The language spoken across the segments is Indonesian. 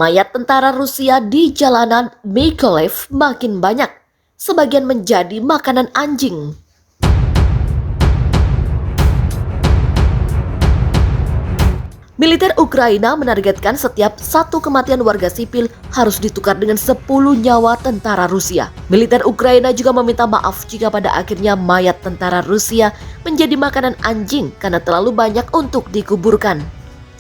Mayat tentara Rusia di jalanan Mykolaiv makin banyak. Sebagian menjadi makanan anjing. Militer Ukraina menargetkan setiap satu kematian warga sipil harus ditukar dengan 10 nyawa tentara Rusia. Militer Ukraina juga meminta maaf jika pada akhirnya mayat tentara Rusia menjadi makanan anjing karena terlalu banyak untuk dikuburkan.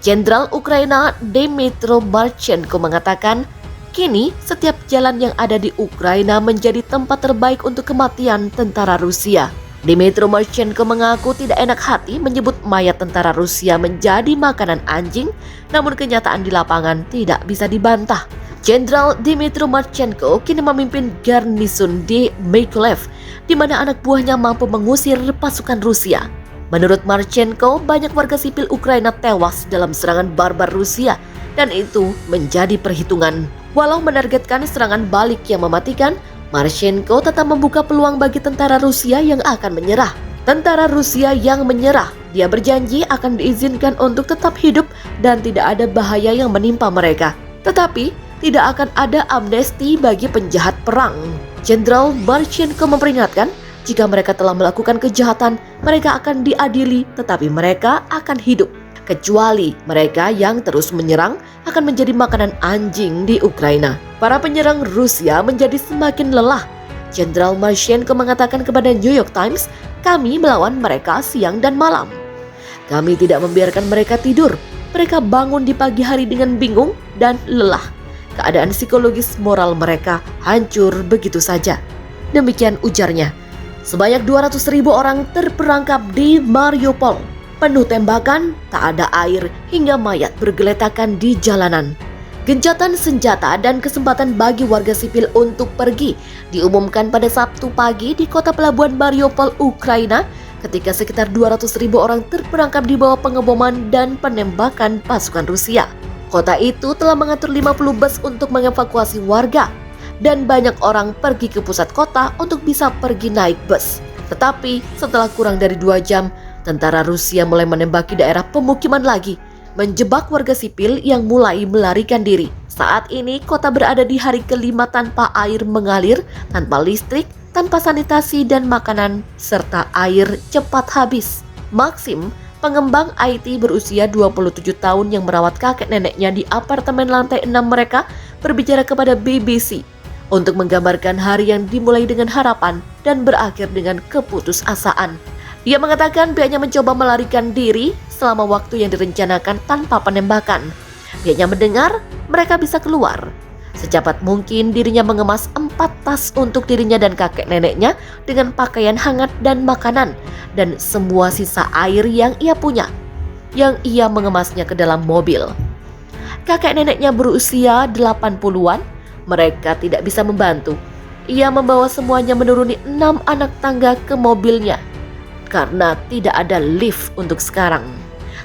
Jenderal Ukraina Dmytro Marchenko mengatakan, kini setiap jalan yang ada di Ukraina menjadi tempat terbaik untuk kematian tentara Rusia. Dmytro Marchenko mengaku tidak enak hati menyebut mayat tentara Rusia menjadi makanan anjing, namun kenyataan di lapangan tidak bisa dibantah. Jenderal Dmytro Marchenko kini memimpin garnison di Mykolaiv, di mana anak buahnya mampu mengusir pasukan Rusia. Menurut Marchenko, banyak warga sipil Ukraina tewas dalam serangan barbar Rusia, dan itu menjadi perhitungan. Walau menargetkan serangan balik yang mematikan, Marchenko tetap membuka peluang bagi tentara Rusia yang akan menyerah. Tentara Rusia yang menyerah, dia berjanji akan diizinkan untuk tetap hidup dan tidak ada bahaya yang menimpa mereka. Tetapi, tidak akan ada amnesti bagi penjahat perang. Jenderal Marchenko memperingatkan, jika mereka telah melakukan kejahatan, mereka akan diadili, tetapi mereka akan hidup. Kecuali mereka yang terus menyerang akan menjadi makanan anjing di Ukraina. Para penyerang Rusia menjadi semakin lelah. Jenderal Marchenko mengatakan kepada New York Times, kami melawan mereka siang dan malam. Kami tidak membiarkan mereka tidur. Mereka bangun di pagi hari dengan bingung dan lelah. Keadaan psikologis moral mereka hancur begitu saja. Demikian ujarnya. Sebanyak 200.000 orang terperangkap di Mariupol. Penuh tembakan, tak ada air, hingga mayat bergeletakan di jalanan. Gencatan senjata dan kesempatan bagi warga sipil untuk pergi diumumkan pada Sabtu pagi di kota pelabuhan Mariupol, Ukraina, ketika sekitar 200.000 orang terperangkap di bawah pengeboman dan penembakan pasukan Rusia. Kota itu telah mengatur 50 bus untuk mengevakuasi warga, dan banyak orang pergi ke pusat kota untuk bisa pergi naik bus. Tetapi setelah kurang dari 2 jam, tentara Rusia mulai menembaki daerah pemukiman lagi, menjebak warga sipil yang mulai melarikan diri. Saat ini kota berada di hari kelima tanpa air mengalir, tanpa listrik, tanpa sanitasi dan makanan, serta air cepat habis. Maxim, pengembang IT berusia 27 tahun yang merawat kakek neneknya di apartemen lantai 6 mereka, berbicara kepada BBC untuk menggambarkan hari yang dimulai dengan harapan dan berakhir dengan keputusasaan. Dia mengatakan pihaknya mencoba melarikan diri selama waktu yang direncanakan tanpa penembakan. Pihaknya mendengar mereka bisa keluar. Secepat mungkin dirinya mengemas 4 tas untuk dirinya dan kakek neneknya dengan pakaian hangat dan makanan dan semua sisa air yang ia punya, yang ia mengemasnya ke dalam mobil. Kakek neneknya berusia 80-an, mereka tidak bisa membantu. Ia membawa semuanya menuruni 6 anak tangga ke mobilnya, karena tidak ada lift untuk sekarang.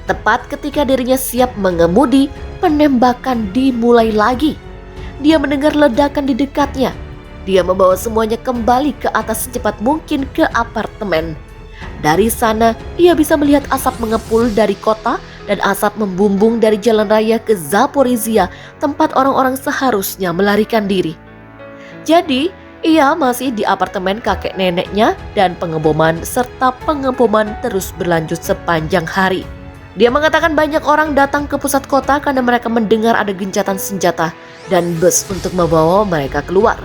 Tepat ketika dirinya siap mengemudi, penembakan dimulai lagi. Dia mendengar ledakan di dekatnya. Dia membawa semuanya kembali ke atas secepat mungkin ke apartemen. Dari sana, ia bisa melihat asap mengepul dari kota dan asap membumbung dari jalan raya ke Zaporizhia, tempat orang-orang seharusnya melarikan diri. Jadi, ia masih di apartemen kakek neneknya dan pengeboman serta pengeboman terus berlanjut sepanjang hari. Dia mengatakan banyak orang datang ke pusat kota karena mereka mendengar ada gencatan senjata dan bus untuk membawa mereka keluar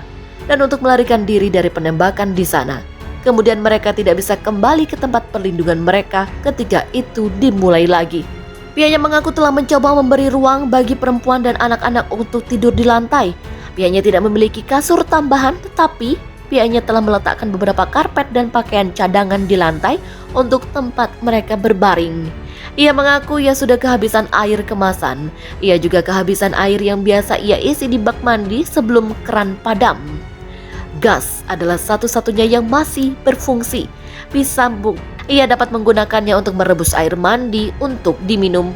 dan untuk melarikan diri dari penembakan di sana. Kemudian mereka tidak bisa kembali ke tempat perlindungan mereka ketika itu dimulai lagi. Pihaknya mengaku telah mencoba memberi ruang bagi perempuan dan anak-anak untuk tidur di lantai. Pihaknya tidak memiliki kasur tambahan, tetapi pihaknya telah meletakkan beberapa karpet dan pakaian cadangan di lantai untuk tempat mereka berbaring. Ia mengaku ia sudah kehabisan air kemasan. Ia juga kehabisan air yang biasa ia isi di bak mandi sebelum keran padam. Gas adalah satu-satunya yang masih berfungsi. Ia dapat menggunakannya untuk merebus air mandi untuk diminum